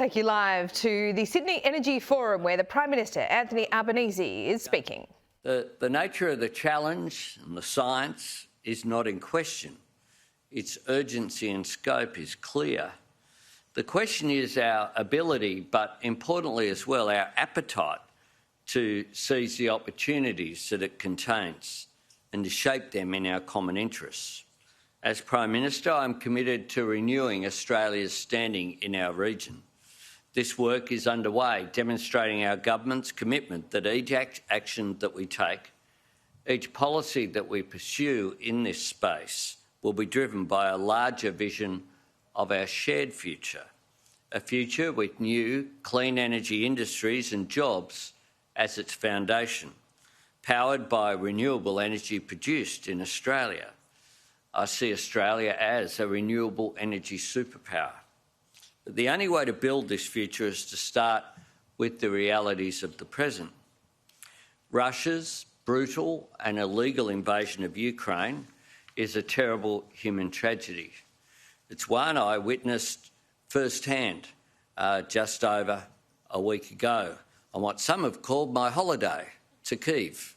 Take you live to the Sydney Energy Forum where the Prime Minister Anthony Albanese is speaking. The nature of the challenge and the science is not in question. Its urgency and scope is clear. The question is our ability, but importantly as well, our appetite to seize the opportunities that it contains and to shape them in our common interests. As Prime Minister, I'm committed to renewing Australia's standing in our region. This work is underway, demonstrating our government's commitment that each action that we take, each policy that we pursue in this space will be driven by a larger vision of our shared future, a future with new, clean energy industries and jobs as its foundation, powered by renewable energy produced in Australia. I see Australia as a renewable energy superpower. But the only way to build this future is to start with the realities of the present. Russia's brutal and illegal invasion of Ukraine is a terrible human tragedy. It's one I witnessed firsthand just over a week ago on what some have called my holiday to Kyiv.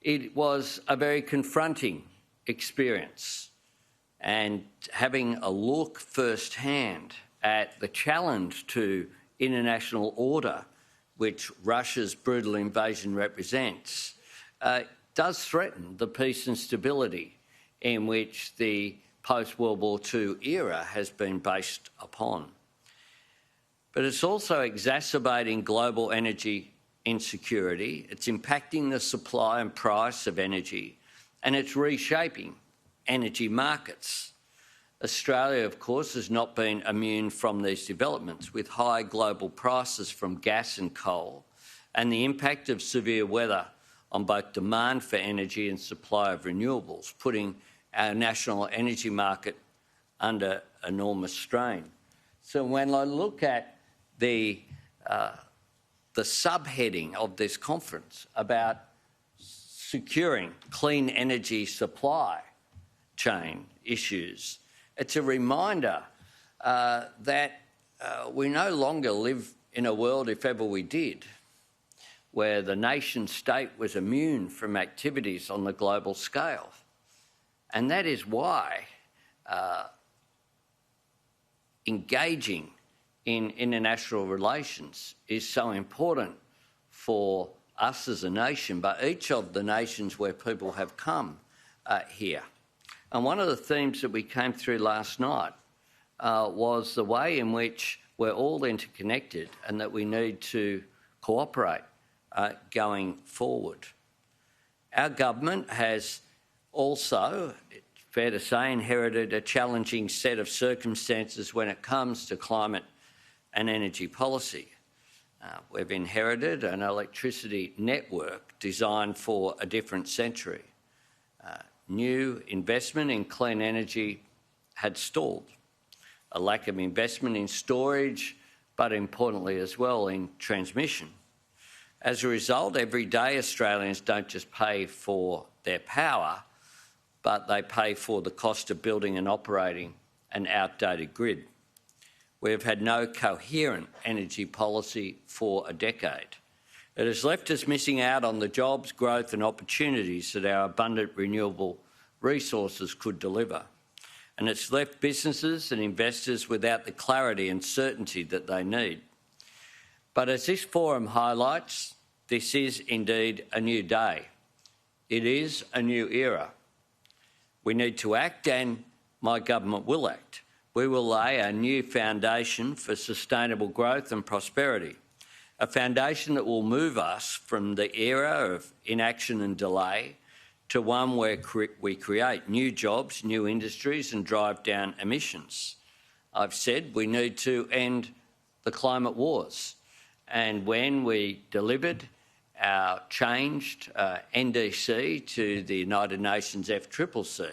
It was a very confronting experience, and having a look firsthand at the challenge to international order which Russia's brutal invasion represents does threaten the peace and stability in which the post-World War II era has been based upon. But it's also exacerbating global energy insecurity, it's impacting the supply and price of energy, and it's reshaping energy markets. Australia, of course, has not been immune from these developments, with high global prices from gas and coal and the impact of severe weather on both demand for energy and supply of renewables, putting our national energy market under enormous strain. So when I look at the subheading of this conference about securing clean energy supply chain issues, it's a reminder that we no longer live in a world, if ever we did, where the nation state was immune from activities on the global scale. And that is why engaging in international relations is so important for us as a nation, but each of the nations where people have come here. And one of the themes that we came through last night was the way in which we're all interconnected and that we need to cooperate going forward. Our government has also, it's fair to say, inherited a challenging set of circumstances when it comes to climate and energy policy. We've inherited an electricity network designed for a different century. New investment in clean energy had stalled. A lack of investment in storage, but importantly as well in transmission. As a result, every day Australians don't just pay for their power, but they pay for the cost of building and operating an outdated grid. We've had no coherent energy policy for a decade. It has left us missing out on the jobs, growth and opportunities that our abundant renewable resources could deliver. And it's left businesses and investors without the clarity and certainty that they need. But as this forum highlights, this is indeed a new day. It is a new era. We need to act, and my government will act. We will lay a new foundation for sustainable growth and prosperity, a foundation that will move us from the era of inaction and delay to one where we create new jobs, new industries and drive down emissions. I've said we need to end the climate wars, and when we delivered our changed NDC to the United Nations FCCC,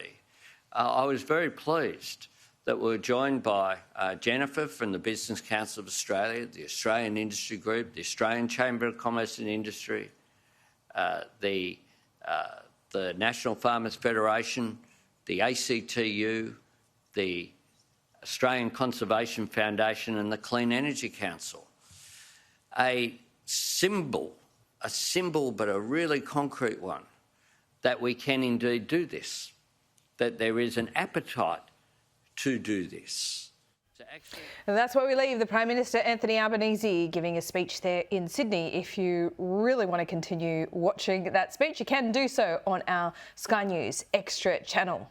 I was very pleased that we were joined by Jennifer from the Business Council of Australia, the Australian Industry Group, the Australian Chamber of Commerce and Industry, the National Farmers Federation, the ACTU, the Australian Conservation Foundation and the Clean Energy Council. A symbol but a really concrete one, that we can indeed do this, that there is an appetite to do this. And that's where we leave the Prime Minister Anthony Albanese giving a speech there in Sydney. If you really want to continue watching that speech, you can do so on our Sky News Extra channel.